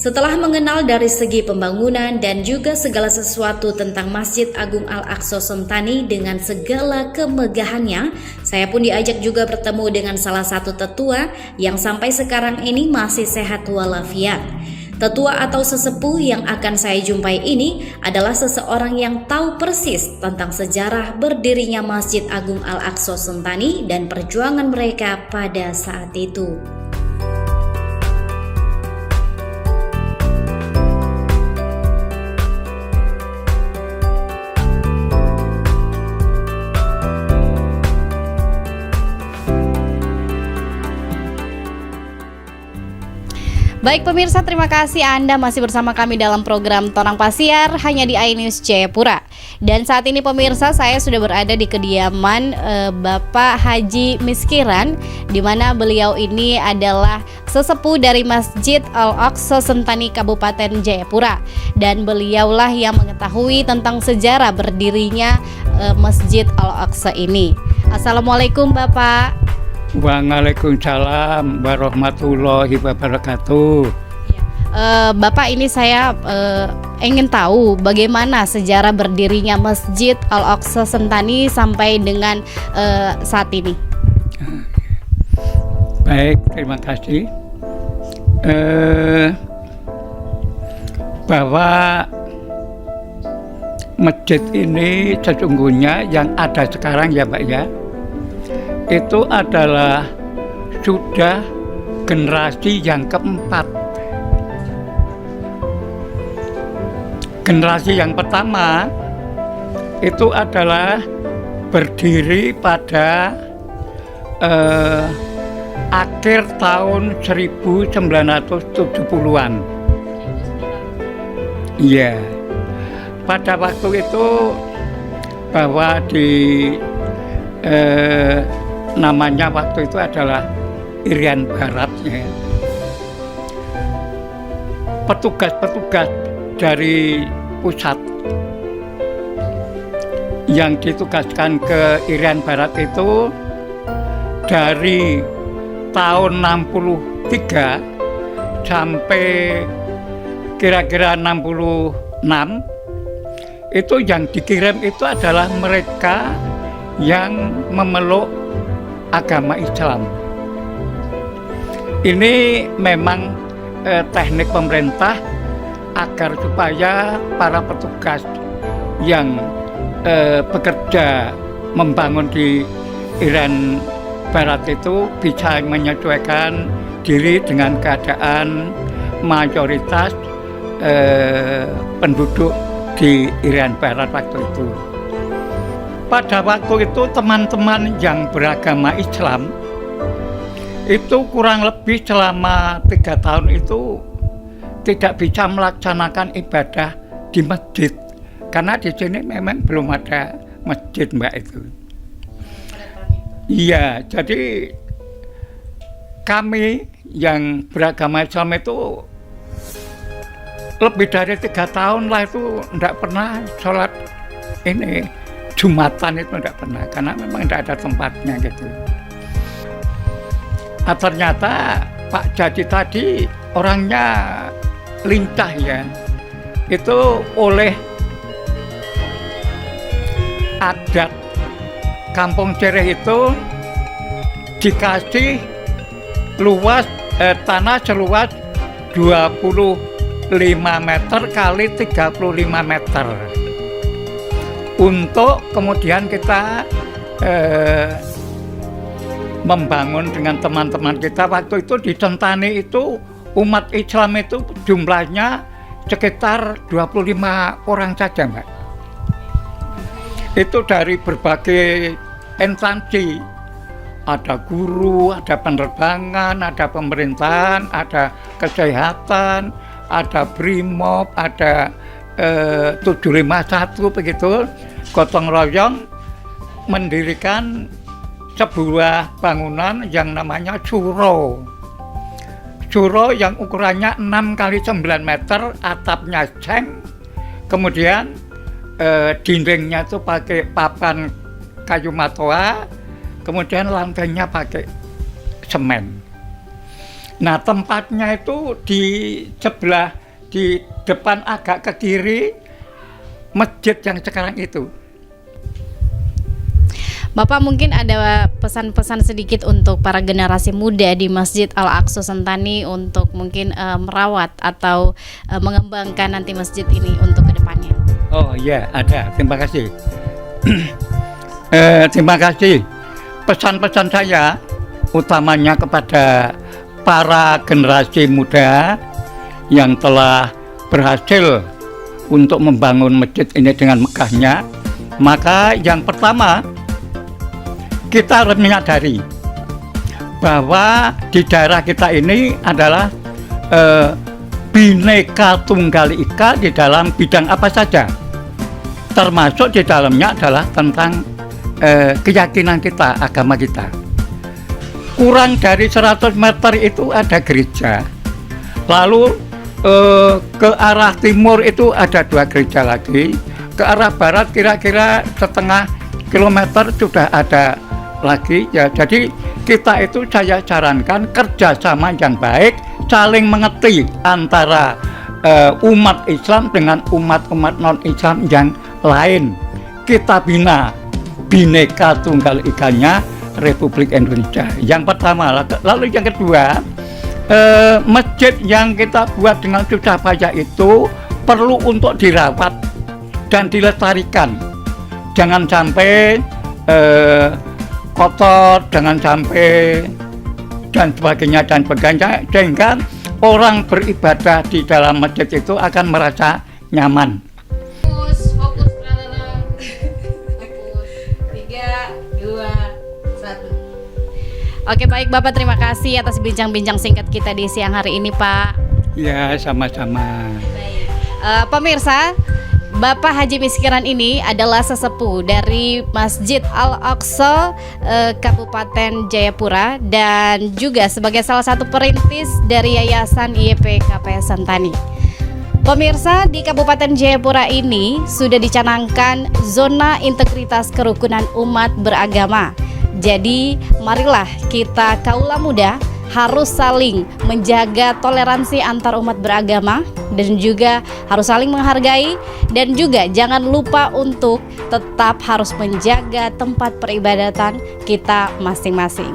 Setelah mengenal dari segi pembangunan dan juga segala sesuatu tentang Masjid Agung Al-Aqsa Sentani dengan segala kemegahannya, saya pun diajak juga bertemu dengan salah satu tetua yang sampai sekarang ini masih sehat walafiat. Tetua atau sesepuh yang akan saya jumpai ini adalah seseorang yang tahu persis tentang sejarah berdirinya Masjid Agung Al-Aqsa Sentani dan perjuangan mereka pada saat itu. Baik pemirsa, terima kasih Anda masih bersama kami dalam program Torang Pasiar hanya di iNews Jayapura. Dan saat ini pemirsa, saya sudah berada di kediaman Bapak Haji Miskiran, di mana beliau ini adalah sesepuh dari Masjid Al-Aqsa Sentani Kabupaten Jayapura. Dan beliaulah yang mengetahui tentang sejarah berdirinya Masjid Al-Aqsa ini. Assalamualaikum Bapak. Waalaikumsalam warahmatullahi wabarakatuh. Bapak, ini saya ingin tahu bagaimana sejarah berdirinya Masjid Al-Aqsa Sentani sampai dengan saat ini. Baik, terima kasih. Bahwa masjid ini sesungguhnya yang ada sekarang ya Pak ya, itu adalah sudah generasi yang keempat. Generasi yang pertama itu adalah berdiri pada akhir tahun 1970-an. Iya. Pada waktu itu bahwa di namanya waktu itu adalah Irian Barat ya. Petugas-petugas dari pusat yang ditugaskan ke Irian Barat itu dari tahun 63 sampai kira-kira 66 itu yang dikirim itu adalah mereka yang memeluk agama Islam. Ini memang teknik pemerintah agar supaya para petugas yang bekerja membangun di Irian Barat itu bisa menyesuaikan diri dengan keadaan mayoritas penduduk di Irian Barat waktu itu. Pada waktu itu teman-teman yang beragama Islam itu kurang lebih selama 3 tahun itu tidak bisa melaksanakan ibadah di masjid karena di sini memang belum ada masjid Mbak itu. Iya, jadi kami yang beragama Islam itu lebih dari 3 tahun lah itu tidak pernah sholat ini Jumatan itu tidak pernah, karena memang tidak ada tempatnya gitu. Nah, ternyata Pak Jadi tadi orangnya lincah ya. Itu oleh adat Kampung Cereh itu dikasih luas tanah seluas 25 meter kali 35 meter. Untuk kemudian kita membangun dengan teman-teman kita. Waktu itu di Sentani itu umat Islam itu jumlahnya sekitar 25 orang saja Mbak. Itu dari berbagai instansi, ada guru, ada penerbangan, ada pemerintahan, ada kesehatan, ada BRIMOB, ada 751 begitu, gotong royong mendirikan sebuah bangunan yang namanya Suro. Suro yang ukurannya 6 kali 9 meter, atapnya ceng, kemudian dindingnya itu pakai papan kayu matoa, kemudian lantainya pakai semen. Nah, tempatnya itu di sebelah, di depan agak ke kiri masjid yang sekarang itu. Bapak mungkin ada pesan-pesan sedikit untuk para generasi muda di Masjid Al-Aqsa Sentani untuk mungkin merawat atau mengembangkan nanti masjid ini untuk kedepannya. Oh iya, ada. Terima kasih. Terima kasih. Pesan-pesan saya utamanya kepada para generasi muda yang telah berhasil untuk membangun masjid ini dengan megahnya. Maka yang pertama, kita harus menyadari bahwa di daerah kita ini adalah Bhinneka Tunggal Ika di dalam bidang apa saja, termasuk di dalamnya adalah tentang keyakinan kita, agama kita. Kurang dari 100 meter itu ada gereja, lalu ke arah timur itu ada 2 gereja lagi, ke arah barat kira-kira setengah kilometer sudah ada lagi ya. Jadi kita itu saya sarankan kerjasama yang baik, saling mengerti antara umat Islam dengan umat-umat non-Islam yang lain. Kita bina Bhinneka Tunggal Ikanya Republik Indonesia. Yang pertama, lalu yang kedua, masjid yang kita buat dengan susah payah itu perlu untuk dirawat dan dilestarikan. Jangan sampai kotor, jangan sampai dan sebagainya, sehingga orang beribadah di dalam masjid itu akan merasa nyaman. Fokus, brother. Fokus. 3, 2, 1. Oke, baik Bapak, terima kasih atas bincang-bincang singkat kita di siang hari ini, Pak. Ya, sama-sama. Baik. Pemirsa, Bapak Haji Miskiran ini adalah sesepuh dari Masjid Al-Aqsa Kabupaten Jayapura dan juga sebagai salah satu perintis dari Yayasan YPKP Sentani. Pemirsa, di Kabupaten Jayapura ini sudah dicanangkan zona integritas kerukunan umat beragama. Jadi, marilah kita kaula muda harus saling menjaga toleransi antar umat beragama dan juga harus saling menghargai, dan juga jangan lupa untuk tetap harus menjaga tempat peribadatan kita masing-masing.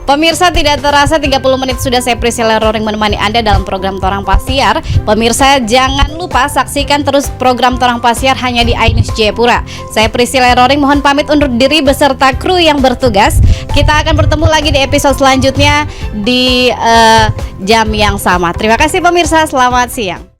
Pemirsa, tidak terasa 30 menit sudah saya Priscilla Roring menemani Anda dalam program Torang Pasiar. Pemirsa, jangan lupa saksikan terus program Torang Pasiar hanya di iNews Jayapura. Saya Priscilla Roring mohon pamit undur diri beserta kru yang bertugas. Kita akan bertemu lagi di episode selanjutnya di jam yang sama. Terima kasih pemirsa, selamat siang.